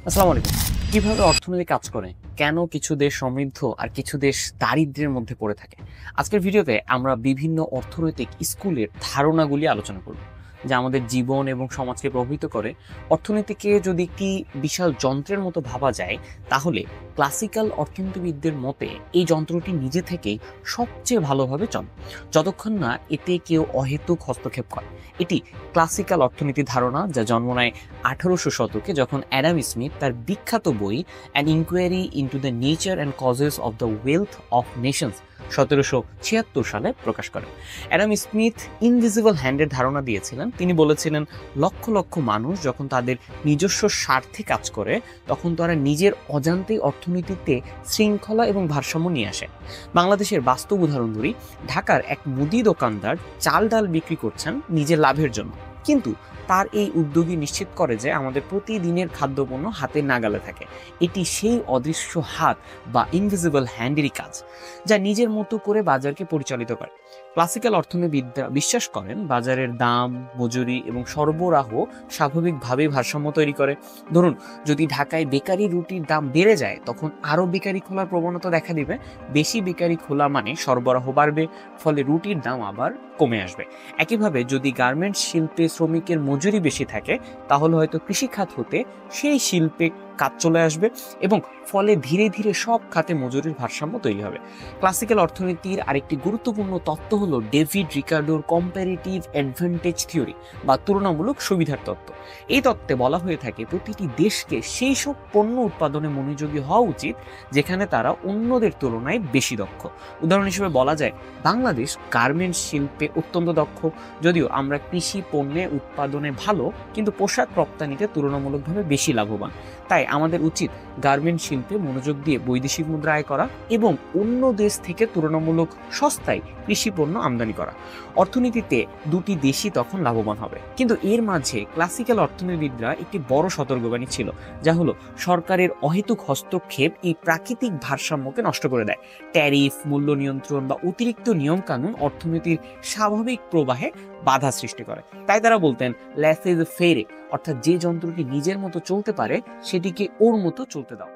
আসসালামু আলাইকুম। কিভাবে অর্থনীতি কাজ করে? কেন কিছু দেশ সমৃদ্ধ আর কিছু দেশ দারিদ্র্যের মধ্যে পড়ে থাকে? আজকের ভিডিওতে আমরা বিভিন্ন অর্থনৈতিক স্কুলের ধারণাগুলি আলোচনা করব, যা আমাদের জীবন এবং সমাজকে প্রভাবিত করে। অর্থনীতিকে যদি একটি বিশাল যন্ত্রের মতো ভাবা যায়, তাহলে ক্লাসিক্যাল অর্থনীতিবিদদের মতে এই যন্ত্রটি নিজে থেকেই সবচেয়ে ভালোভাবে চলে, যতক্ষণ না এতে কেউ অহেতুক হস্তক্ষেপ করে। এটি ক্লাসিক্যাল অর্থনীতির ধারণা, যা জন্ম নেয় 1800 শতকে, যখন অ্যাডাম স্মিথ তার বিখ্যাত বই an inquiry into the nature and causes of the wealth of nations 1776 সালে প্রকাশ করেন। অ্যাডাম স্মিথ ইনভিজিবল হ্যান্ডের ধারণা দিয়েছিলেন। তিনি বলেছিলেন, লক্ষ লক্ষ মানুষ যখন তাদের নিজস্ব স্বার্থে কাজ করে, তখন তারা নিজের অজান্তেই অর্থনীতিতে শৃঙ্খলা এবং ভারসাম্য নিয়ে আসে। বাংলাদেশের বাস্তব উদাহরণ ধরি। ঢাকার এক মুদি দোকানদার চাল ডাল বিক্রি করছেন নিজের লাভের জন্য, কিন্তু তার এই উদ্যোগই নিশ্চিত করে যে আমাদের প্রতিদিনের খাদ্যপণ্য হাতের নাগালে থাকে। এটি সেই অদৃশ্য হাত বা ইনভিজিবল হ্যান্ডেরই কাজ, যা নিজের মতো করে বাজারকে পরিচালিত করে। ক্লাসিক্যাল অর্থনীতিবিদরা বিশ্বাস করেন বাজারের দাম, মজুরি এবং সরবরাহ স্বাভাবিকভাবেই ভারসাম্য তৈরি করে। ধরুন, যদি ঢাকায় বেকারি রুটির দাম বেড়ে যায়, তখন আরও বেকারি খোলার প্রবণতা দেখা দিবে। বেশি বেকারি খোলা মানে সরবরাহ বাড়বে, ফলে রুটির দাম আবার কমে আসবে। একইভাবে যদি গার্মেন্টস শিল্পে শ্রমিকের মজুরি বেশি থাকে, তাহলে হয়তো কৃষিখাত হতে সেই শিল্পে কাজ চলে আসবে এবং ফলে ধীরে ধীরে সব খাতে মজুরির ভারসাম্য তৈরি হবে। ক্লাসিক্যাল অর্থনীতির আরেকটি গুরুত্বপূর্ণ তত্ত্ব হলো ডেভিড রিকার্ডোর কম্পারেটিভ অ্যাডভান্টেজ থিওরি বা তুলনামূলক সুবিধার তত্ত্ব। এই তত্ত্বে বলা হয়ে থাকে প্রতিটি দেশকে সেই সব পণ্য উৎপাদনে মনোযোগী হওয়া উচিত যেখানে তারা অন্যদের তুলনায় বেশি দক্ষ। উদাহরণ হিসেবে বলা যায়, বাংলাদেশ গার্মেন্টস শিল্পে অত্যন্ত দক্ষ, যদিও আমরা কৃষি পণ্যে উৎপাদনে ভালো, কিন্তু পোশাক রপ্তানিতে তুলনামূলকভাবে বেশি লাভবান। তাই আমাদের উচিত গার্মেন্ট শিল্পে মনোযোগ দিয়ে বৈদেশিক মুদ্রা আয় করা এবং অন্য দেশ থেকে তুলনামূলক সস্তায় কৃষি পণ্য আমদানি করা। অর্থনীতিতে দুটি দেশই তখন লাভবান হবে। কিন্তু এর মাঝে ক্লাসিক্যাল অর্থনীতিবিদরা একটি বড় সতর্কবাণী ছিল, যা হলো সরকারের অহেতুক হস্তক্ষেপ এই প্রাকৃতিক ভারসাম্যকে নষ্ট করে দেয়। ট্যারিফ, মূল্য নিয়ন্ত্রণ বা অতিরিক্ত নিয়মকানুন অর্থনীতির স্বাভাবিক প্রবাহে বাধা সৃষ্টি করে। তাই তারা বলতেন ল্যাসে ফেরে, অর্থাৎ যে যন্ত্রটি নিজের মতো চলতে পারে সেটিকে ওর মতো চলতে দাও।